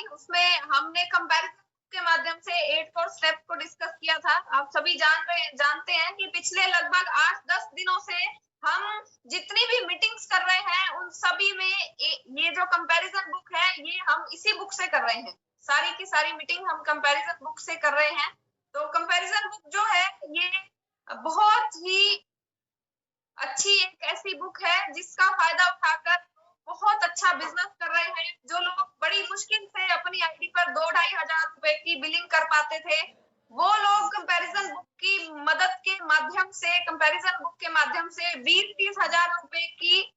हमारी, उसमें हमने कंपैरिजन के माध्यम से 8 कोर स्टेप को डिस्कस किया था। आप सभी जानते हैं कि पिछले लगभग 8-10 दिनों से हम जितनी भी मीटिंग्स कर रहे हैं उन सभी में ये जो कंपैरिजन बुक है ये हम इसी बुक से कर रहे हैं। सारी की सारी मीटिंग हम कंपैरिजन बुक से कर रहे हैं। तो कंपैरिजन बुक जो है ये बहुत ही अच्छी एक ऐसी बुक है जिसका फायदा उठाकर बहुत अच्छा बिजनेस कर रहे हैं। जो लोग बड़ी मुश्किल से अपनी आईडी पर 2-2.5 हजार रुपए की बिलिंग कर पाते थे, वो लोग कंपैरिजन बुक की मदद के माध्यम से, कंपैरिजन बुक के माध्यम से 20-30 हजार रुपए की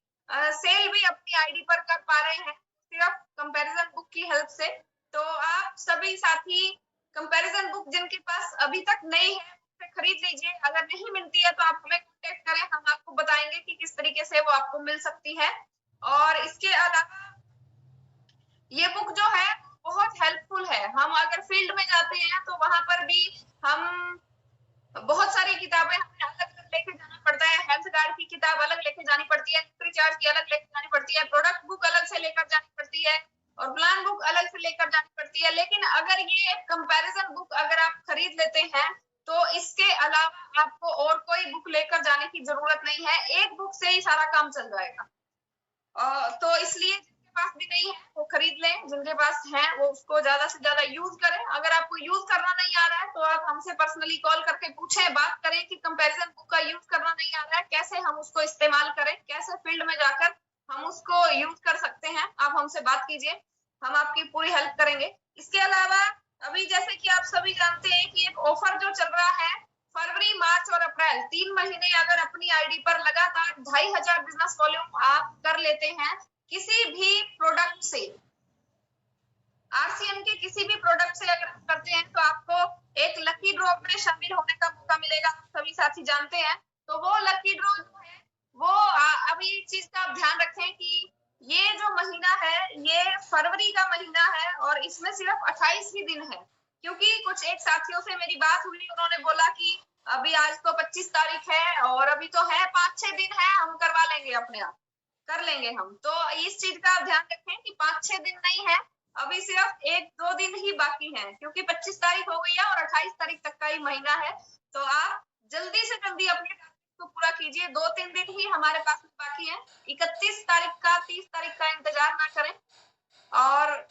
सेल भी अपनी आईडी पर कर पा रहे हैं सिर्फ कंपैरिजन बुक की हेल्प से। तो आप सभी साथी कंपैरिजन बुक जिनके पास अभी तक नहीं है से खरीद लीजिए। अगर नहीं मिलती है तो आप हमें कांटेक्ट करें, हम आपको बताएंगे कि किस तरीके से वो आपको मिल सकती है। और इसके अलावा ये बुक जो है बहुत हेल्पफुल है। हम अगर फील्ड में जाते हैं तो वहां पर भी हम बहुत सारी किताबें हमें अलग अलग लेके जाना पड़ता है। हेल्थ गार्ड की किताब अलग लेके जानी पड़ती है, न्यूट्रीचार्ज की अलग लेके जानी पड़ती है, प्रोडक्ट बुक अलग से लेकर जानी पड़ती है और प्लान बुक अलग से लेकर जानी पड़ती है। लेकिन अगर ये कंपैरिजन बुक अगर आप खरीद लेते हैं तो इसके अलावा आपको और कोई बुक लेकर जाने की जरूरत नहीं है, एक बुक से ही सारा काम चल जाएगा। तो इसलिए जिनके पास भी नहीं है वो खरीद लें, जिनके पास है वो उसको ज्यादा से ज्यादा यूज करें। अगर आपको यूज करना नहीं आ रहा है तो आप हमसे पर्सनली कॉल करके पूछें, बात करें कि कंपैरिजन बुक का यूज करना नहीं आ रहा है, कैसे हम उसको इस्तेमाल करें, कैसे फील्ड में जाकर हम उसको यूज कर सकते हैं। आप हमसे बात कीजिए, हम आपकी पूरी हेल्प करेंगे। इसके अलावा अभी जैसे कि आप सभी जानते हैं कि एक ऑफर जो चल रहा है, फरवरी, मार्च और अप्रैल 3 महीने अगर अपनी आईडी पर लगातार 2,500 बिजनेस वॉल्यूम आप कर लेते हैं किसी भी प्रोडक्ट से, आरसीएम के किसी भी प्रोडक्ट से अगर आप करते हैं तो आपको एक लकी ड्रॉ में शामिल होने का मौका मिलेगा। सभी साथी जानते हैं। तो वो लकी ड्रॉ जो है वो अभी इस चीज का आप ध्यान रखें कि ये जो महीना है ये फरवरी का महीना है और इसमें सिर्फ 28 ही दिन है। क्योंकि कुछ एक साथियों से मेरी बात हुई, उन्होंने बोला कि अभी आज तो 25 तारीख है और अभी तो है 5-6 दिन है, हम करवा लेंगे, अपने आप कर लेंगे हम। तो इस चीज का आप ध्यान रखें कि 5-6 दिन नहीं है, अभी सिर्फ 1-2 दिन ही बाकी हैं। क्योंकि 25 तारीख हो गई है और 28 तारीख तक का ही महीना है। तो आप जल्दी से जल्दी अपने टारगेट को पूरा कीजिए। 2-3 दिन ही हमारे पास बाकी है। 31 तारीख का, 30 तारीख का इंतजार ना करें। और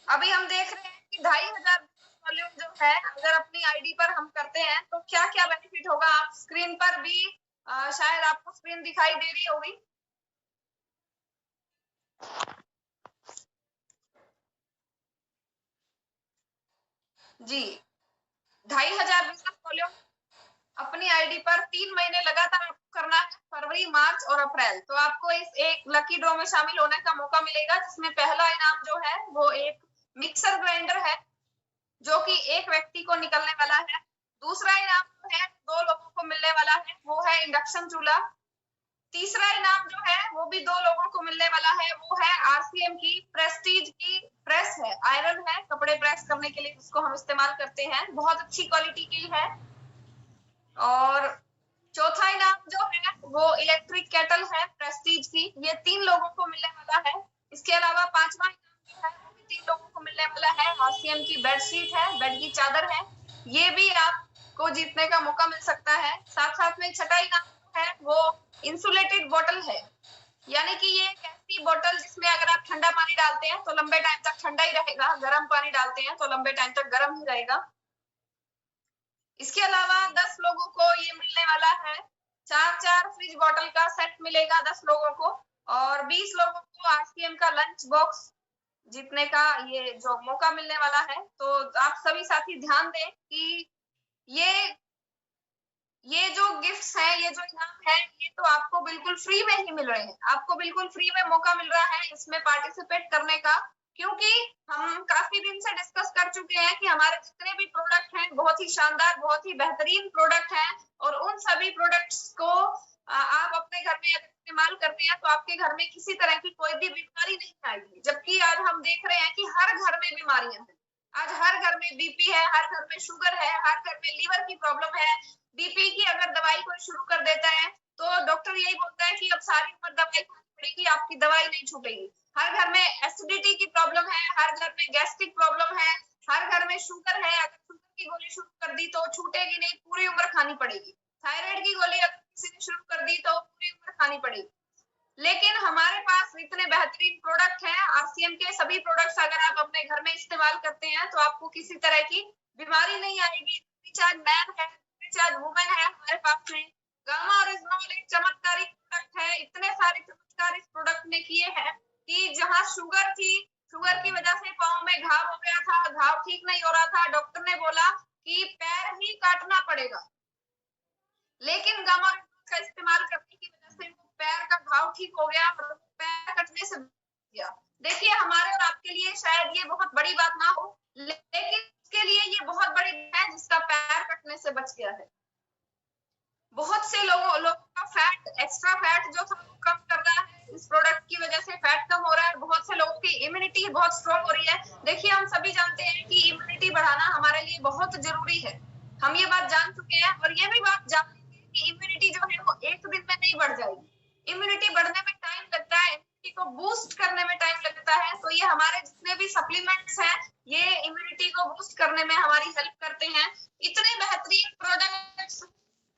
अभी हम देख रहे हैं कि 2,500 वॉल्यूम जो है अगर अपनी आईडी पर हम करते हैं तो क्या क्या बेनिफिट होगा। आप स्क्रीन पर भी शायद आपको स्क्रीन दिखाई दे रही होगी। जी, 2,500 बिजनेस वॉल्यूम अपनी आईडी पर 3 महीने लगातार आपको करना है, फरवरी, मार्च और अप्रैल। तो आपको इस एक लकी ड्रॉ में शामिल होने का मौका मिलेगा, जिसमें पहला इनाम जो है वो एक मिक्सर ग्राइंडर है जो कि एक व्यक्ति को निकलने वाला है। दूसरा इनाम जो है 2 लोगों को मिलने वाला है, वो है इंडक्शन चूल्हा। तीसरा इनाम जो है वो भी 2 लोगों को मिलने वाला है, वो है आरसीएम की प्रेस्टीज की प्रेस है, आयरन है, कपड़े प्रेस करने के लिए जिसको हम इस्तेमाल करते हैं, बहुत अच्छी क्वालिटी की है। और चौथा इनाम जो है वो इलेक्ट्रिक केटल है प्रेस्टीज की, ये 3 लोगों को मिलने वाला है। इसके अलावा पांचवा इनाम जो है वो भी 3 लोगों को मिलने वाला है, आरसीएम की बेडशीट है, बेड की चादर है, ये भी आपको जीतने का मौका मिल सकता है। साथ साथ में छठा इनाम जो है वो इंसुलेटेड बोतल है, यानी कि ये एक ऐसी बोतल जिसमें अगर आप ठंडा पानी डालते हैं तो लंबे टाइम तक ठंडा ही रहेगा, गर्म पानी डालते हैं तो लंबे टाइम तक गर्म ही रहेगा। इसके अलावा 10 लोगों को ये मिलने वाला है, 4-4 फ्रिज बॉटल का सेट मिलेगा 10 लोगों को, और 20 लोगों को आरसीएम का लंच बॉक्स जीतने का ये जो मौका मिलने वाला है। तो आप सभी साथी ध्यान दें कि ये जो गिफ्ट्स हैं, ये जो इनाम है, ये तो आपको बिल्कुल फ्री में ही मिल रहे हैं। आपको बिल्कुल फ्री में मौका मिल रहा है इसमें पार्टिसिपेट करने का, क्योंकि हम काफी दिन से डिस्कस कर चुके हैं कि हमारे जितने भी प्रोडक्ट हैं बहुत ही शानदार, बहुत ही बेहतरीन प्रोडक्ट हैं, और उन सभी प्रोडक्ट्स को आप अपने घर में अगर इस्तेमाल करते हैं तो आपके घर में किसी तरह की कोई भी बीमारी नहीं आएगी। जबकि आज हम देख रहे हैं कि हर घर में बीमारियां हैं। आज हर घर में बीपी है, हर घर में शुगर है, हर घर में लीवर की प्रॉब्लम है। बीपी की अगर दवाई कोई शुरू कर देता है तो डॉक्टर यही बोलता है कि अब सारी उम्र दवाई खानी पड़ेगी, आपकी दवाई नहीं छूटेगी। हर घर में एसिडिटी की प्रॉब्लम है, हर घर में गैस्ट्रिक प्रॉब्लम है, हर घर में शुगर है। अगर शुगर की गोली शुरू कर दी तो छूटेगी नहीं, पूरी उम्र खानी पड़ेगी। थायराइड की गोली अगर किसी ने शुरू कर दी तो पूरी उम्र खानी पड़ेगी। लेकिन हमारे पास इतने बेहतरीन प्रोडक्ट हैं, आरसीएम के सभी प्रोडक्ट्स अगर आप अपने घर में इस्तेमाल करते हैं तो आपको किसी तरह की बीमारी नहीं आएगी। रिचार्ज मैन है, रिचार्ज वुमेन है हमारे पास में। गामा ओरिजिनल एक चमत्कारी प्रोडक्ट है। इतने सारे चमत्कार इस प्रोडक्ट ने किए हैं कि जहां शुगर थी, शुगर की वजह से पाँव में घाव हो गया था, घाव ठीक नहीं हो रहा था, डॉक्टर ने बोला कि पैर ही काटना पड़ेगा। लेकिन गामा ओरिजिनल का इस्तेमाल करने की वजह से वो पैर का घाव ठीक हो गया और पैर कटने से बच गया। देखिए, हमारे और आपके लिए शायद ये बहुत बड़ी बात ना हो, लेकिन उसके लिए ये बहुत बड़ी है जिसका पैर कटने से बच गया है। बहुत से लोगों का फैट, एक्स्ट्रा फैट जो था वो कम कर रहा है। इस प्रोडक्ट की वजह से फैट कम हो रहा है। बहुत से लोगों की इम्यूनिटी बहुत स्ट्रांग हो रही है। देखिए, हम सभी जानते हैं कि इम्यूनिटी बढ़ाना हमारे लिए बहुत जरूरी है। हम ये बात जान चुके हैं और ये भी बात जानेंगे कि इम्यूनिटी जो है वो एक दिन में नहीं बढ़ जाएगी। इम्यूनिटी बढ़ने में टाइम लगता है, इम्यूनिटी को बूस्ट करने में टाइम लगता है। तो ये हमारे जितने भी सप्लीमेंट्स हैं, ये इम्यूनिटी को बूस्ट करने में हमारी हेल्प करते हैं। इतने बेहतरीन प्रोडक्ट्स,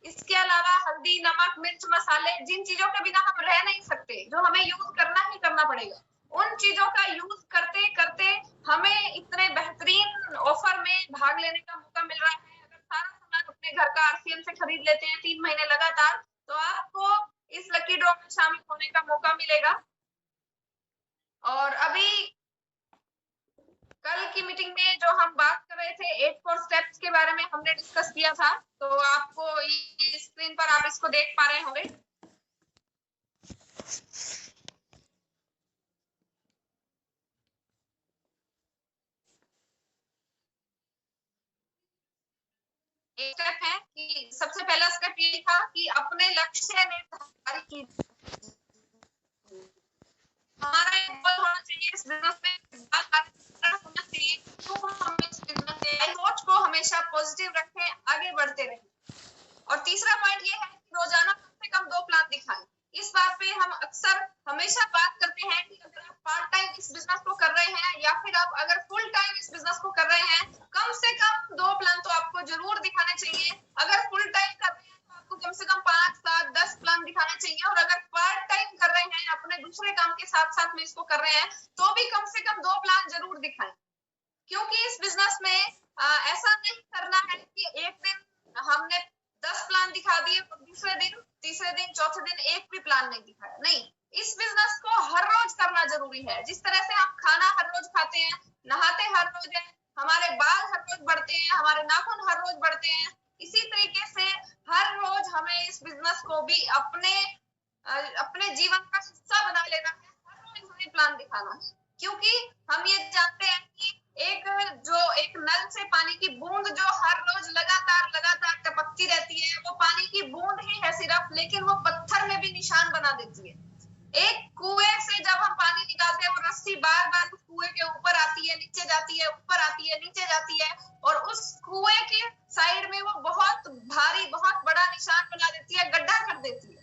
इसके अलावा हल्दी, नमक, मिर्च, मसाले, जिन चीजों के बिना हम रह नहीं सकते, जो हमें यूज करना ही करना पड़ेगा, उन चीजों का यूज करते करते हमें इतने बेहतरीन ऑफर में भाग लेने का मौका मिल रहा है। अगर सारा सामान अपने घर का आरसीएम से खरीद लेते हैं 3 महीने लगातार, तो आपको इस लकी ड्रॉ में शामिल होने का मौका मिलेगा। और अभी कल की मीटिंग में जो हम बात कर रहे थे 8 4 स्टेप्स के बारे में हमने डिस्कस किया था, तो आपको ये स्क्रीन पर आप इसको देख पा रहे होंगे। एक स्टेप है कि सबसे पहला स्टेप ये था कि अपने लक्ष्य निर्धारित कीजिए। हमारा एक गोल होना चाहिए इस बिजनेस में, होना चाहिए तो हम इस बिजनेस में सोच को हमेशा पॉजिटिव रखें, आगे बढ़ते रहें। और तीसरा पॉइंट ये है कि रोजाना कम से कम 2 प्लान दिखाएं। इस बात पे हम अक्सर हमेशा बात करते हैं कि अगर आप पार्ट टाइम इस बिजनेस को कर रहे हैं या फिर आप अगर फुल टाइम इस बिजनेस को कर रहे हैं, कम से कम 2 प्लान तो आपको जरूर दिखाने चाहिए। अगर फुल टाइम कर रहे हैं तो आपको कम से कम 5 7 10 प्लान दिखाने चाहिए। और अगर पार्ट टाइम कर रहे हैं, अपने दूसरे काम के साथ साथ में इसको कर रहे हैं, तो भी कम से कम 2 प्लान जरूर दिखाएं। क्योंकि इस बिजनेस में ऐसा नहीं करना है कि एक दिन हमने 10 प्लान दिखा दिए और दूसरे दिन, तीसरे दिन, चौथे दिन एक भी प्लान नहीं दिखाया। नहीं, इस बिजनेस को हर रोज करना जरूरी है। जिस तरह से हम खाना हर रोज खाते हैं, नहाते हर रोज हैं, हमारे बाल हर रोज बढ़ते हैं, हमारे नाखून हर रोज बढ़ते हैं, इसी तरीके से हर रोज हमें इस बिजनेस को भी अपने जीवन का हिस्सा बना लेना है। हर रोज हमें प्लान दिखाना है, क्योंकि हम ये जानते हैं कि एक नल से पानी की बूंद जो हर रोज लगातार लगातार टपकती रहती है, वो पानी की बूंद ही है सिर्फ, लेकिन वो पत्थर में भी निशान बना देती है। एक कुएं से जब हम पानी निकालते हैं, वो रस्सी बार बार उस कुएं के ऊपर आती है, नीचे जाती है, ऊपर आती है, नीचे जाती है, और उस कुएं के साइड में वो बहुत भारी, बहुत बड़ा निशान बना देती है, गड्ढा कर देती है।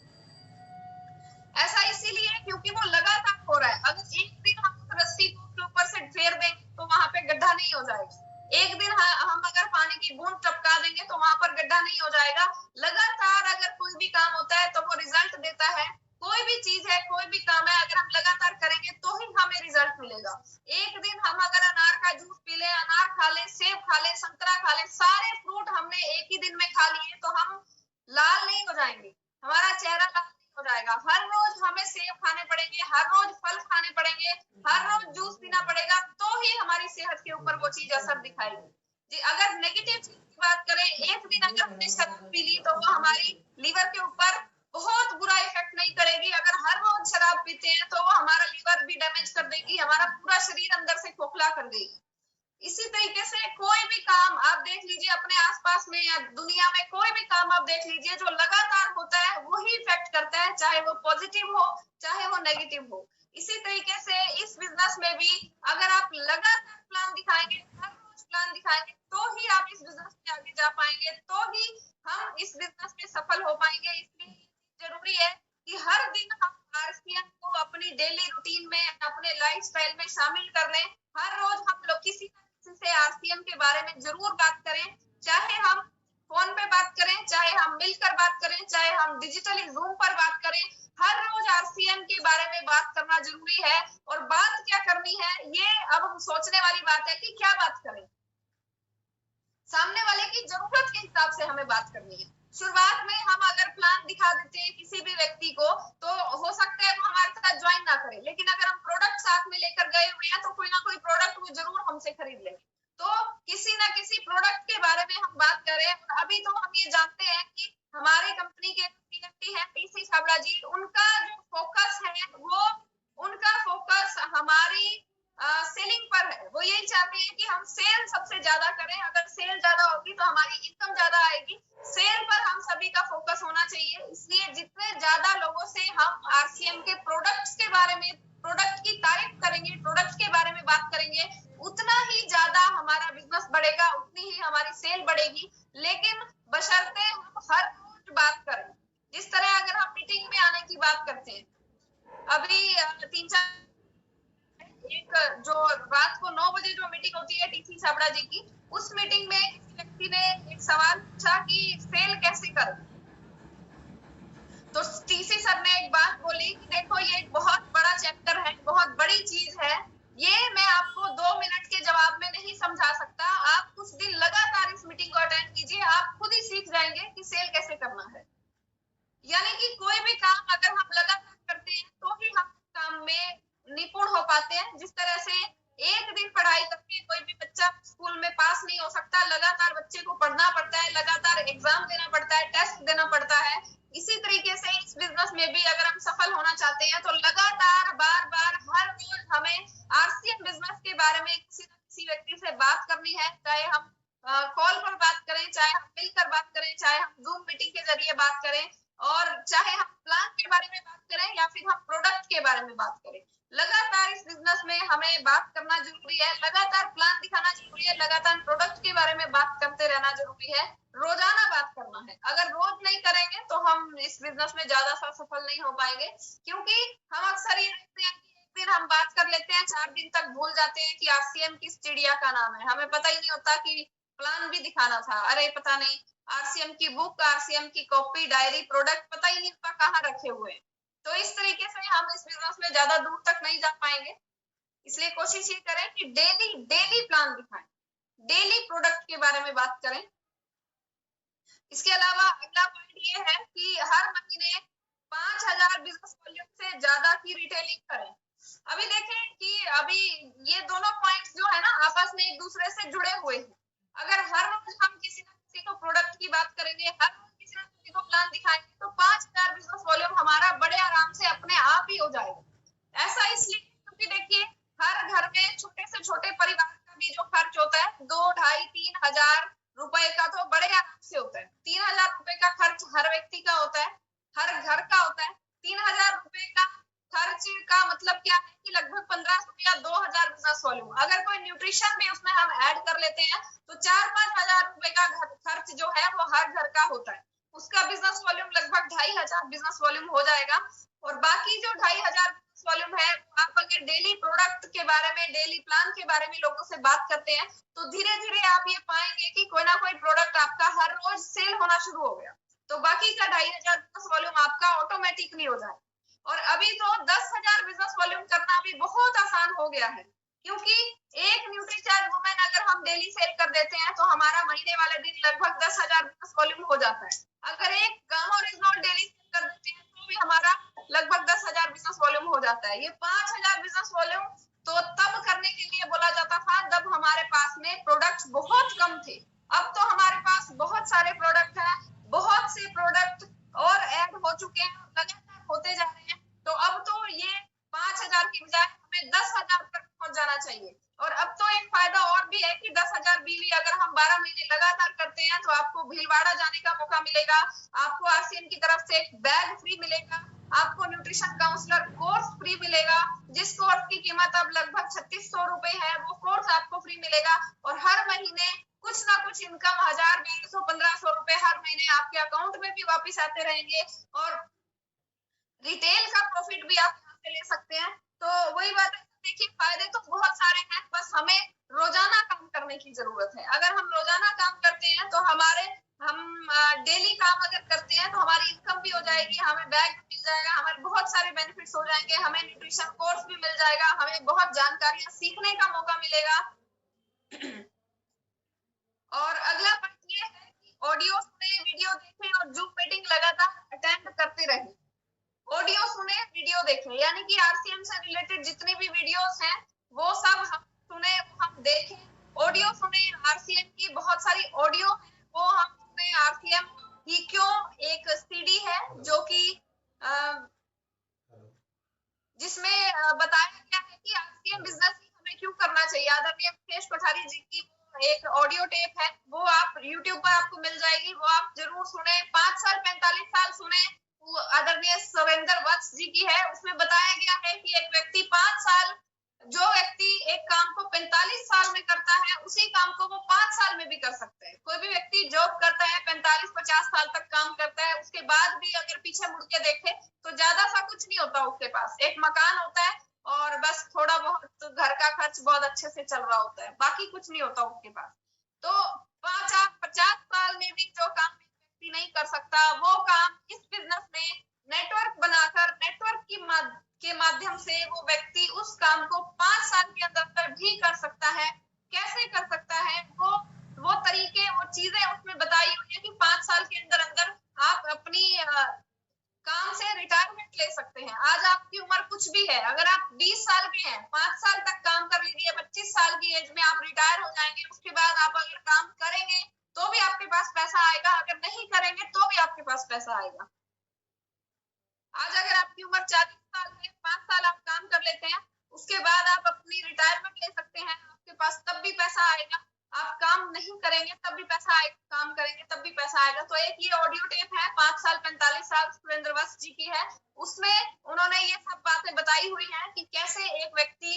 ऐसा इसीलिए क्योंकि वो लगातार हो रहा है। अगर एक दिन हम रस्सी को ऊपर से फेर देंगे तो वहां पे गड्ढा नहीं हो जाएगा। एक दिन हम अगर पानी की बूंद टपका देंगे तो वहां पर गड्ढा नहीं हो जाएगा। लगातार अगर कोई भी काम होता है तो वो रिजल्ट देता है। कोई भी चीज है, कोई भी काम है, अगर हम लगातार करेंगे तो ही हमें रिजल्ट मिलेगा। एक दिन हम अगर अनार का जूस पी ले, अनार खा ले, सेब खा ले, संतरा खा ले, सारे फ्रूट हमने एक ही दिन में खा लिए, तो हम लाल नहीं हो जाएंगे, हमारा चेहरा लाल हो जाएगा। हर रोज हमें सेब खाने पड़ेंगे, हर रोज फल खाने पड़ेंगे, हर रोज जूस पीना पड़ेगा, तो ही हमारी सेहत के ऊपर वो चीज असर दिखाएगी। जी, अगर नेगेटिव चीज की बात करें, एक दिन अगर हमने शराब पी ली तो वो हमारी लीवर के ऊपर बहुत बुरा इफेक्ट नहीं करेगी। अगर हर रोज शराब पीते हैं तो वो हमारा लीवर भी डैमेज कर देगी, हमारा पूरा शरीर अंदर से खोखला कर देगी। इसी तरीके से कोई भी काम आप देख लीजिए अपने आसपास में या दुनिया में, कोई भी काम आप देख लीजिए जो लगातार होता है वही इफेक्ट करता है, चाहे वो पॉजिटिव हो चाहे वो नेगेटिव हो। इसी तरीके से इस बिजनेस में भी अगर आप लगातार प्लान दिखाएंगे, हर रोज प्लान दिखाएंगे, तो ही आप इस बिजनेस में आगे जा पाएंगे, तो ही हम इस बिजनेस में सफल हो पाएंगे। इसलिए जरूरी है कि हर दिन हम आरसीएम को अपनी डेली रूटीन में, अपने लाइफस्टाइल में शामिल कर लें। हर रोज हम लोग किसी न किसी से आरसीएम के बारे में जरूर बात करें, चाहे हम फोन पे बात करें, चाहे हम मिलकर बात करें, चाहे हम डिजिटली जूम पर बात करें। हर रोज आरसीएम के बारे में बात करना जरूरी है। और बात क्या करनी है, ये अब हम सोचने वाली बात है कि क्या बात करें। सामने वाले की जरूरत के हिसाब से हमें बात करनी है। शुरुआत में हम अगर प्लान दिखा देते हैं किसी भी व्यक्ति को, तो हो सकता है वो हमारे साथ ज्वाइन ना करे, लेकिन अगर हम प्रोडक्ट साथ में लेकर गए हुए हैं तो कोई ना कोई प्रोडक्ट वो जरूर हमसे खरीद लेंगे। तो किसी ना किसी प्रोडक्ट के बारे में हम बात करें। अभी तो हम ये जानते हैं कि हमारे कंपनी के सीएमडी हैं पीसी छाबड़ा जी, उनका जो फोकस है वो, उनका फोकस हमारी सेलिंग पर है। वो यही चाहते हैं कि हम सेल सबसे ज्यादा करें। अगर सेल ज्यादा होगी तो हमारी इनकम ज्यादा आएगी। सेल पर हम सभी का फोकस होना चाहिए। इसलिए जितने ज्यादा लोगों से हम आरसीएम के प्रोडक्ट्स के बारे में, प्रोडक्ट की तारीफ करेंगे, प्रोडक्ट के बारे में बात करेंगे, उतना ही ज्यादा हमारा बिजनेस बढ़ेगा, उतनी ही हमारी सेल बढ़ेगी। लेकिन बशर्ते हम हर रोज बात करें। जिस तरह अगर हम मीटिंग में आने की बात करते हैं, अभी 3-4 एक जो रात को 9 बजे जो मीटिंग होती है टीसी छाबड़ा जी की, उस मीटिंग में किसी व्यक्ति ने एक सवाल पूछा कि सेल कैसे करें। तो टीसी सर ने एक बात बोली कि देखो ये एक बहुत बड़ा चैप्टर है, बहुत बड़ी चीज है, ये मैं आपको 2 मिनट के जवाब में नहीं समझा सकता। आप कुछ दिन लगातार इस मीटिंग को अटेंड कीजिए, आप खुद ही सीख जाएंगे कि सेल कैसे करना है। यानी कि कोई भी काम अगर हम लगातार करते हैं तो ही हम काम में निपुण हो पाते हैं। जिस तरह से एक दिन पढ़ाई करके कोई भी बच्चा स्कूल में पास नहीं हो सकता, लगातार बच्चे को पढ़ना पड़ता है, लगातार एग्जाम देना पड़ता है, टेस्ट देना पड़ता है। इसी तरीके से इस बिजनेस में भी अगर हम सफल होना चाहते हैं तो लगातार बार बार हर रोज हमें आरसीएम बिजनेस के बारे में किसी न किसी व्यक्ति से बात करनी है। चाहे हम कॉल पर बात करें, चाहे हम मिलकर बात करें, चाहे हम जूम मीटिंग के जरिए बात करें, और चाहे हम प्लान के बारे में बात करें या फिर हम प्रोडक्ट के बारे में बात करें। लगातार इस बिजनेस में हमें बात करना जरूरी है, लगातार प्लान दिखाना जरूरी है, लगातार प्रोडक्ट के बारे में बात करते रहना जरूरी है, रोजाना बात करना है। अगर रोज नहीं करेंगे तो हम इस बिजनेस में ज्यादा सफल नहीं हो पाएंगे। क्योंकि हम अक्सर ये देखते हैं कि एक दिन हम बात कर लेते हैं, 4 दिन तक भूल जाते हैं कि आरसीएम किस चिड़िया का नाम है। हमें पता ही नहीं होता कि प्लान भी दिखाना था, अरे पता नहीं आरसीएम की बुक, आरसीएम की कॉपी, डायरी, प्रोडक्ट पता ही नहीं होता कहाँ रखे हुए हैं। तो इस तरीके से हम इस बिजनेस में ज्यादा दूर तक नहीं जा पाएंगे। इसलिए कोशिश ये करें कि डेली डेली प्लान दिखाएं, डेली प्रोडक्ट के बारे में बात करें। इसके अलावा अगला पॉइंट ये है कि हर महीने 5000 बिजनेस वॉल्यूम से ज्यादा की रिटेलिंग करें। अभी देखें कि अभी ये दोनों पॉइंट्स जो है ना आपस में एक दूसरे से जुड़े हुए हैं। अगर हर रोज हम किसी न किसी को प्रोडक्ट की बात करेंगे, हर रोज किसी न किसी को प्लान दिखाएंगे, तो 5000 बिजनेस वॉल्यूम हमारा बड़े आराम से अपने आप ही हो जाएगा। ऐसा इसलिए क्योंकि देखिए हर घर में छोटे से छोटे परिवार का भी जो खर्च होता है 2, 2.5, 3 हजार रुपए का तो बड़े आराम से होता है। 3000 रुपए का खर्च हर व्यक्ति का होता है, हर घर का होता है। 3000 रुपए का खर्च का मतलब क्या है कि लगभग 1500 या 2000 बिजनेस वॉल्यूम। अगर कोई न्यूट्रिशन भी उसमें हम ऐड कर लेते हैं तो 4-5 हजार रुपए का खर्च जो है वो हर घर का होता है। उसका बिजनेस वॉल्यूम लगभग 2500 बिजनेस वॉल्यूम हो जाएगा। और बाकी जो 2500 बिजनेस वॉल्यूम है, आप अगर डेली प्रोडक्ट के बारे में, डेली प्लान के बारे में लोगों से बात करते हैं तो धीरे धीरे आप ये पाएंगे कि कोई ना कोई प्रोडक्ट आपका हर रोज सेल होना शुरू हो गया। तो बाकी का 2500 बिजनेस वॉल्यूम आपका ऑटोमेटिकली हो जाए। और अभी तो 10,000 बिजनेस वॉल्यूम करना भी बहुत आसान हो गया है। क्योंकि एक न्यूट्रीचार्ज वुमेन अगर हम डेली सेल कर देते हैं तो हमारा महीने वाले दिन लगभग 10,000 बिजनेस वॉल्यूम हो जाता है। अगर एक गामा रिजोल्ट डेली सेल कर देते हैं तो भी हमारा लगभग 10,000 बिजनेस वॉल्यूम हो जाता है। ये 5,000 बिजनेस वॉल्यूम तो तब करने के लिए बोला जाता था जब हमारे पास में प्रोडक्ट्स बहुत कम थे। अब तो हमारे पास बहुत सारे प्रोडक्ट हैं, बहुत से प्रोडक्ट और ऐड हो चुके हैं, लगातार होते जा रहे हैं। तो अब तो ये 5,000 की बजाय हमें 10,000 तक पहुंच जाना चाहिए। और अब तो एक फायदा और भी है कि 10,000 बिल अगर हम 12 महीने लगातार करते हैं तो आपको भीलवाड़ा जाने का मौका मिलेगा, आपको आरसीएम की तरफ से एक बैग फ्री मिलेगा, आपको न्यूट्रिशन काउंसलर कोर्स फ्री मिलेगा, जिस कोर्स की कीमत अब लगभग 3600 रुपए है, वो कोर्स आपको फ्री मिलेगा। और हर महीने कुछ ना कुछ इनकम 1000, 1200, 1500 रुपए हर महीने आपके अकाउंट में भी वापिस आते रहेंगे। और रिटेल का प्रॉफिट भी आप यहाँ से ले सकते हैं। तो वही बात है, देखिए फायदे तो बहुत सारे हैं, बस हमें रोजाना काम करने की जरूरत है। अगर हम रोजाना काम करते हैं तो हम डेली काम अगर करते हैं तो हमारी इनकम भी हो जाएगी, हमें बैग भी मिल जाएगा, हमारे बहुत सारे बेनिफिट्स हो जाएंगे, हमें न्यूट्रिशन कोर्स भी मिल जाएगा, हमें बहुत जानकारियां सीखने का मौका मिलेगा। और अगला पॉइंट ये है कि ऑडियो सुने, वीडियो देखें और जूम मीटिंग लगातार अटेंड करते रहें। ऑडियो सुने, वीडियो देखें, यानी कि आरसीएम से रिलेटेड जितनी भी वीडियोस हैं वो सब हम सुने, हम देखें। ऑडियो सुने, आरसीएम की बहुत सारी ऑडियो है वो हम सुने। आरसीएम ही क्यों एक सीडी है जो कि जिसमें बताया गया है कि आरसीएम बिजनेस ही हमें क्यों करना चाहिए। आदरणीय मुकेश कोठारी जी की एक ऑडियो टेप है, वो आप यूट्यूब पर आपको मिल जाएगी, वो आप जरूर सुने। 5 साल 45 साल सुने, आदरणीय सुरेंद्र वत्स जी की है। उसमें बताया गया है कि एक व्यक्ति 5 साल, जो व्यक्ति एक काम को 45 साल में करता है उसी काम को वो 5 साल में भी कर सकता है। कोई भी व्यक्ति जॉब करता है 45-50 साल तक काम करता है, उसके बाद भी अगर पीछे मुड़ के देखे तो ज्यादा सा कुछ नहीं होता उसके पास। एक मकान होता है और बस थोड़ा बहुत घर का खर्च बहुत अच्छे से चल रहा होता है, बाकी कुछ नहीं होता उसके पास। तो 50 साल में भी जो काम व्यक्ति नहीं कर सकता, वो काम इस बिजनेस में नेटवर्क बनाकर, नेटवर्क के माध्यम से वो व्यक्ति उस काम को 5 साल के अंदर भी कर सकता है। कैसे कर सकता है, वो तरीके, वो चीजें उसमें बताई हुई है कि 5 साल के अंदर अंदर आप अपनी काम से रिटायरमेंट ले सकते हैं। आज आपकी उम्र कुछ भी है, अगर आप 20 साल के हैं, 5 साल तक काम कर लीजिए, 25 साल की एज में आप रिटायर हो जाएंगे। उसके बाद आप अगर काम करेंगे तो भी आपके पास पैसा आएगा, अगर नहीं करेंगे तो भी आपके पास पैसा आएगा। आज अगर आपकी उम्र 40 साल है, 5 साल आप काम कर लेते हैं, उसके बाद आप अपनी रिटायरमेंट ले सकते हैं, आपके पास तब भी पैसा आएगा। आप काम नहीं करेंगे तब भी पैसा आएगा, काम करेंगे तब भी पैसा आएगा। तो एक ये ऑडियो टेप है 5 साल 45 साल सुरेंद्र वत्स जी की है, उसमें उन्होंने ये सब बातें बताई हुई हैं कि कैसे एक व्यक्ति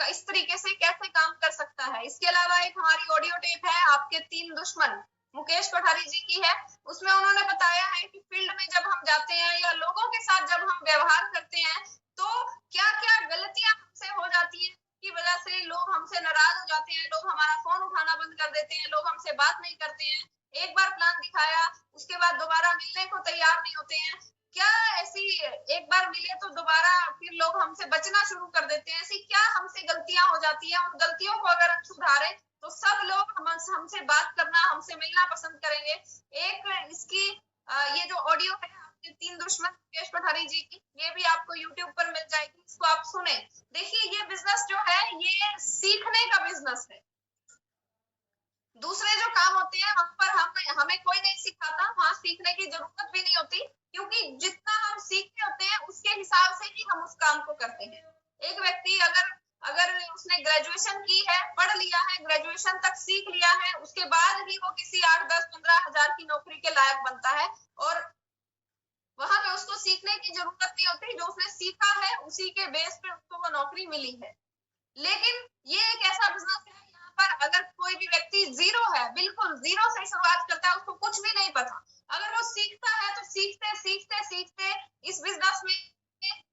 इस तरीके से कैसे काम कर सकता है। इसके अलावा एक हमारी ऑडियो टेप है आपके 3 दुश्मन, मुकेश कोठारी जी की है। उसमें उन्होंने बताया है कि फील्ड में जब हम जाते हैं या लोगों के साथ जब हम व्यवहार करते हैं तो क्या क्या गलतियां हमसे हो जाती हैं, की वजह से लोग हमसे नाराज हो जाते हैं, लोग हमारा फोन उठाना बंद कर देते हैं, लोग हमसे बात नहीं करते हैं। एक बार प्लान दिखाया, उसके बाद दोबारा मिलने को तैयार नहीं होते हैं। क्या ऐसी एक बार मिले तो दोबारा फिर लोग हमसे बचना शुरू कर देते हैं, ऐसी क्या हमसे गलतियां हो जाती हैं? उन गलतियों को अगर हम सुधारें तो सब लोग हमसे बात करना, हमसे मिलना पसंद करेंगे। एक इसकी ये जो ऑडियो है आपके 3 दुश्मन मुकेश कोठारी जी की, ये भी आपको यूट्यूब पर मिल जाएगी, इसको आप सुने। देखिए ये बिजनेस जो है ये सीखने का बिजनेस है। दूसरे जो काम होते हैं वहां पर हमें कोई नहीं सिखाता, वहां सीखने की जरूरत भी नहीं होती, क्योंकि जितना हम सीखते होते हैं उसके हिसाब से ही हम उस काम को करते हैं। एक व्यक्ति अगर अगर उसने ग्रेजुएशन की है, पढ़ लिया है, ग्रेजुएशन तक सीख लिया है, उसके बाद ही वो किसी 8, 10, 15 हजार की नौकरी के लायक बनता है, और वहां पे उसको सीखने की जरूरत नहीं होती। जो उसने सीखा है उसी के बेस पे उसको वो नौकरी मिली है। लेकिन ये एक ऐसा बिजनेस है यहाँ पर अगर कोई भी व्यक्ति जीरो है, बिल्कुल जीरो से शुरुआत करता है, उसको कुछ भी नहीं पता, अगर वो सीखता है तो सीखते सीखते सीखते इस बिजनेस में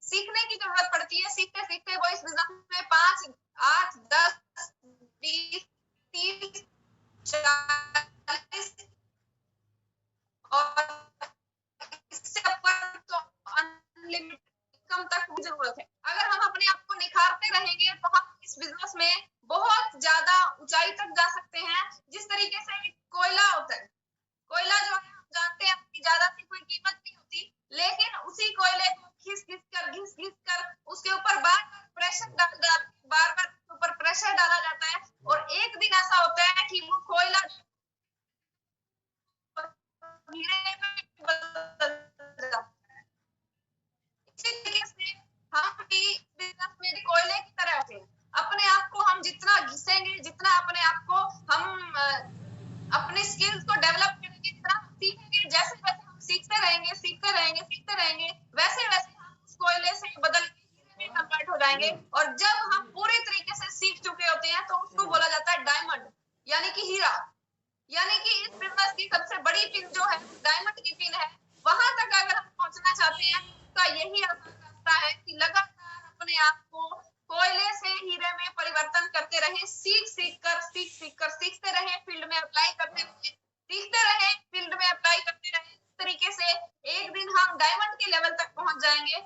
सीखने की जरूरत पड़ती है। सीखते सीखते वो इस बिजनेस में 5, 8, 10, 20, 30, 40 और इससे ऊपर तो अनलिमिटेड इनकम तक की जरूरत है। अगर हम अपने आप को निखारते रहेंगे तो हम इस बिजनेस में बहुत ज्यादा ऊंचाई तक जा सकते हैं। जिस तरीके से कोयला होता है, कोयला जो है हम जानते हैं उसकी ज्यादा सी कोई कीमत नहीं होती, लेकिन उसी कोयले को घिस घिस कर उसके ऊपर बार बार प्रेशर बार बार ऊपर प्रेशर डाला जाता है, और एक दिन ऐसा होता है कि वो कोयला हीरे में बदल जाता है। इसी तरीके से हम भी बिजनेस में कोयले की तरह होते हैं। अपने आप को हम जितना घिसेंगे, जितना अपने आप को हम अपने स्किल्स को डेवलप करेंगे, जितना सीखेंगे, जैसे जैसे हम सीखते रहेंगे, वैसे वैसे हम उस कोयले से बदल के हीरे में कन्वर्ट हो जाएंगे। और जब हम पूरी तरीके से सीख चुके होते हैं तो उसको बोला जाता है डायमंड, यानी कि हीरा। यानी कि इस बिजनेस की सबसे बड़ी पिन जो है डायमंड की पिन है। वहां तक अगर हम पहुंचना चाहते हैं का यही आसान रास्ता है कि लगातार अपने आप को कोयले से हीरे में परिवर्तन करते रहे, सीखते रहे, फील्ड में अप्लाई करते रहे, सीखते रहे, फील्ड में अप्लाई करते रहे। इस तरीके से एक दिन हम डायमंड के लेवल तक पहुंच जाएंगे,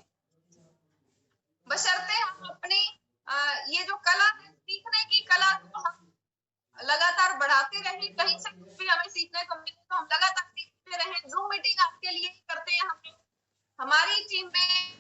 बशर्ते हम अपनी ये जो कला है, सीखने की कला को हम लगातार बढ़ाते रहे। कहीं से कुछ भी हमें सीखने को मिले तो हम लगातार सीखते रहे। जूम मीटिंग आपके लिए करते हैं हम लोग। हमारी टीम में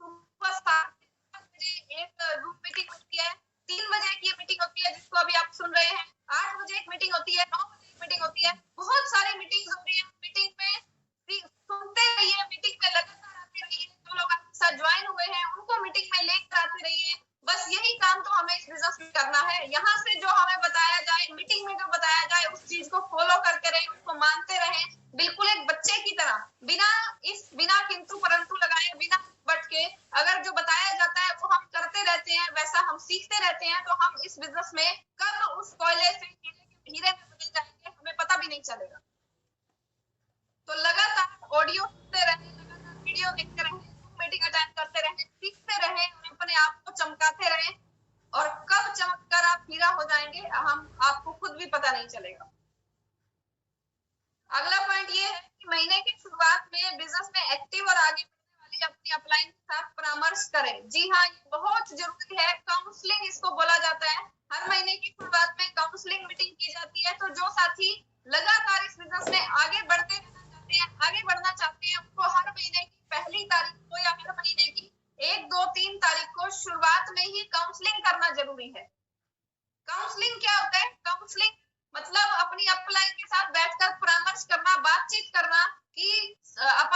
सुबह 7 बजे एक जूम मीटिंग होती है, 3 बजे की मीटिंग होती है जिसको अभी आप सुन रहे हैं, 8 बजे एक मीटिंग होती है, 9 बजे एक मीटिंग होती है। बहुत सारी मीटिंग हो रही है। मीटिंग में सुनते रहिए, मीटिंग में लगातार आते रहिए। जो लोग आपके साथ ज्वाइन हुए हैं उनको मीटिंग में लेकर आते रहिए। बस यही काम तो हमें इस बिजनेस में करना है। यहाँ से जो हमें बताया जाए, मीटिंग में जो बताया जाए, उस चीज को फॉलो करते रहें, उसको मानते रहें, बिल्कुल एक बच्चे की तरह, बिना किंतु परंतु लगाए, बिना बट के अगर जो बताया जाता है वो हम करते रहते हैं, वैसा हम सीखते रहते हैं, तो हम इस बिजनेस में कब उस कोयले से हीरे में बदल जाएंगे हमें पता भी नहीं चलेगा। तो लगातार ऑडियो सुनते रहें, लगातार वीडियो देखते रहें, मीटिंग अटेंड करते रहें, सीखते रहें और अपने आप को चमकाते रहें। और कब चमककर आप हीरा हो जाएंगे हम आपको खुद भी पता नहीं चलेगा। अगला पॉइंट ये है कि महीने की शुरुआत में बिजनेस में एक्टिव और आगे बढ़ने वाली अपनी अपलाइन के साथ परामर्श करें। जी हाँ, ये बहुत जरूरी है। काउंसलिंग इसको बोला जाता है। हर महीने की शुरुआत में काउंसलिंग मीटिंग की जाती है। तो जो साथी लगातार इस बिजनेस में आगे बढ़ते रहना चाहते हैं, आगे बढ़ना चाहते हैं, उनको हर महीने की पहली तारीख को या हर महीने की 1, 2, 3 तारीख को शुरुआत में ही काउंसलिंग करना जरूरी है। काउंसलिंग क्या होता है? काउंसलिंग मतलब अपनी अपलाइन के साथ बैठकर परामर्श करना, बातचीत करना कि आप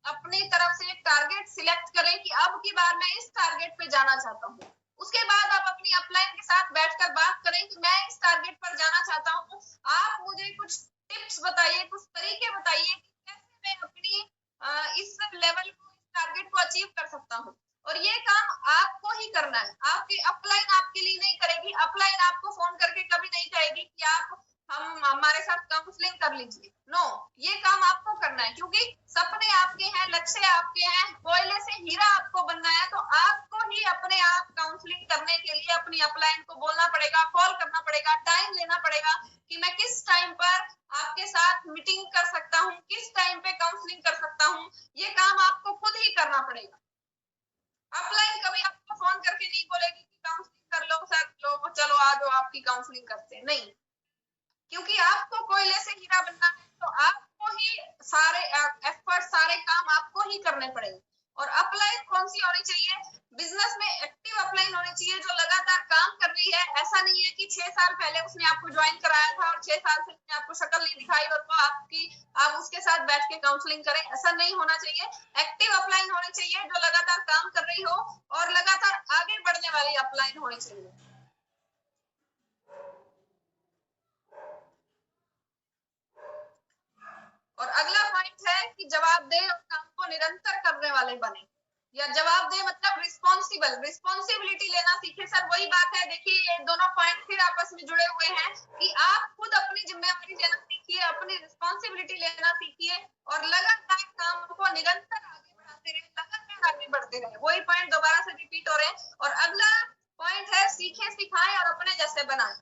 अपनी तरफ से एक टारगेट सिलेक्ट करें कि अब की बार मैं इस टारगेट पे जाना चाहता हूँ। उसके बाद आप अपनी अपलाइन के साथ बैठकर बात करें कि मैं इस टारगेट पर जाना चाहता हूँ, आप मुझे कुछ टिप्स बताइए, कुछ तरीके बताइए कि कैसे मैं अपनी इस लेवल को, इस टारगेट को अचीव कर सकता हूँ। और ये काम आपको ही करना है, आपकी अपलाइन आपके लिए नहीं करेगी। अपलाइन आपको फोन करके कभी नहीं कहेगी कि आप हम हमारे साथ काउंसलिंग कर लीजिए। नो, ये काम आपको करना है, क्योंकि सपने आपके हैं, लक्ष्य आपके हैं, कोयले से हीरा आपको बनना है। तो आपको ही अपने आप काउंसलिंग करने के लिए अपनी अपलाइन को बोलना पड़ेगा, कॉल करना पड़ेगा, टाइम लेना पड़ेगा कि मैं किस टाइम पर आपके साथ मीटिंग कर सकता हूँ, किस टाइम पे काउंसलिंग कर सकता हूँ। ये काम आपको खुद ही करना पड़ेगा। अपलाइन कभी आपको फोन करके नहीं बोलेगी कि काउंसलिंग कर लो सर, लो चलो आ जाओ आपकी काउंसलिंग करते हैं, नहीं। क्योंकि आपको कोयले से हीरा बनना है, तो आपको ही सारे एफर्ट, सारे काम आपको ही करने पड़ेंगे। और अपलाइन कौन सी होनी चाहिए? बिजनेस में एक्टिव अपलाइन होनी चाहिए, जो लगातार काम कर रही है। ऐसा नहीं है कि 6 साल पहले उसने आपको ज्वाइन कराया था और 6 साल से उसने आपको शक्ल नहीं दिखाई और वो आप उसके साथ बैठ के काउंसलिंग करें, ऐसा नहीं होना चाहिए। एक्टिव अपलाइन होनी चाहिए जो लगातार काम कर रही हो और लगातार आगे बढ़ने वाली अपलाइन होनी चाहिए। और अगला पॉइंट है कि जवाबदेह और काम को निरंतर करने वाले बने। या जवाबदेह मतलब रिस्पॉन्सिबिलिटी लेना सीखे। सर वही बात है, देखिए ये दोनों पॉइंट फिर आपस में जुड़े हुए हैं कि आप खुद अपनी जिम्मेवारी लेना सीखिए, अपनी रिस्पॉन्सिबिलिटी लेना सीखिए और लगातार काम को निरंतर आगे बढ़ाते रहे, लगातार आगे बढ़ते रहे। वही पॉइंट दोबारा से रिपीट हो रहे हैं। और अगला पॉइंट है सीखे, सिखाएं और अपने जैसे बनाएं।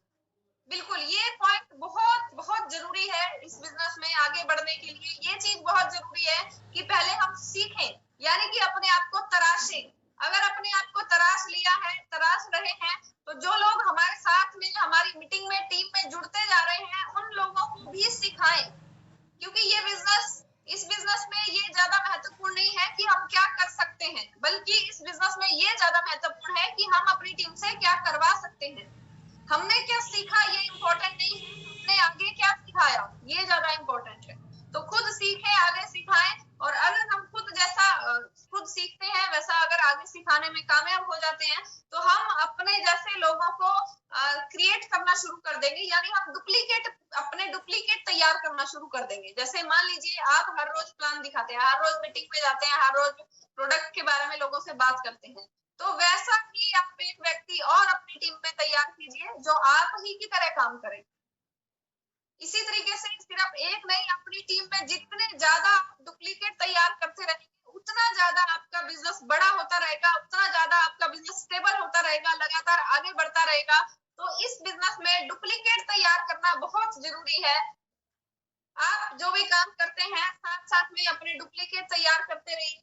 बिल्कुल, ये पॉइंट बहुत बहुत जरूरी है इस बिजनेस में आगे बढ़ने के लिए। ये चीज बहुत जरूरी है कि पहले हम सीखें, यानी कि अपने आप को तराशें। अगर अपने आप को तराश लिया है, तराश रहे हैं, तो जो लोग हमारे साथ में, हमारी मीटिंग में, टीम में जुड़ते जा रहे हैं, उन लोगों को भी सिखाएं। क्योंकि इस बिजनेस में ये ज्यादा महत्वपूर्ण नहीं है कि हम क्या कर सकते हैं, बल्कि इस बिजनेस में ये ज्यादा महत्वपूर्ण है कि हम अपनी टीम से क्या करवा सकते हैं। हमने क्या सीखा ये इम्पोर्टेंट नहीं है, हमने आगे क्या सिखाया ये ज्यादा इम्पोर्टेंट है। तो खुद सीखे, आगे सिखाएं। और अगर हम खुद सीखते हैं, वैसा अगर आगे सिखाने में कामयाब हो जाते हैं, तो हम अपने जैसे लोगों को क्रिएट करना शुरू कर देंगे। यानी हम अपने डुप्लीकेट तैयार करना शुरू कर देंगे। जैसे मान लीजिए आप हर रोज प्लान दिखाते हैं, हर रोज मीटिंग में जाते हैं, हर रोज प्रोडक्ट के बारे में लोगों से बात करते हैं, तो वैसा ही आप एक व्यक्ति और अपनी टीम में तैयार कीजिए जो आप ही की तरह काम करे। इसी तरीके से सिर्फ एक नहीं, अपनी टीम में जितने ज्यादा डुप्लीकेट तैयार करते रहेंगे, उतना ज्यादा आपका बिजनेस बड़ा होता रहेगा, उतना ज्यादा आपका बिजनेस स्टेबल होता रहेगा, लगातार आगे बढ़ता रहेगा। तो इस बिजनेस में डुप्लीकेट तैयार करना बहुत जरूरी है। आप जो भी काम करते हैं साथ साथ में अपने डुप्लीकेट तैयार करते रहिए।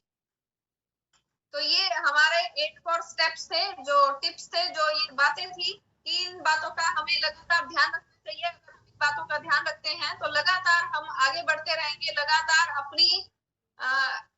तो ये हमारे 8 कोर स्टेप्स थे, जो टिप्स थे, जो ये बातें थी। इन बातों का हमें लगातार ध्यान रखना चाहिए। अगर हम इन बातों का ध्यान रखते हैं तो लगातार हम आगे बढ़ते रहेंगे, लगातार अपनी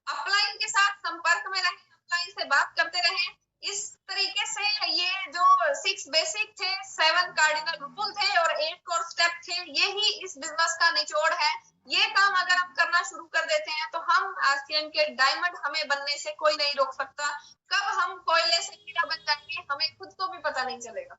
अपलाइन के साथ संपर्क में रहें, अपलाइन से बात करते रहें। इस तरीके से ये जो 6 बेसिक थे, 7 कार्डिनल रूल थे और 8 कोर स्टेप थे, यही इस बिजनेस का निचोड़ है। ये काम अगर हम करना शुरू कर देते हैं तो हम आसियान के डायमंड, हमें बनने से कोई नहीं रोक सकता। कब हम कोयले से हीरा बन जाएंगे हमें खुद को भी पता नहीं चलेगा।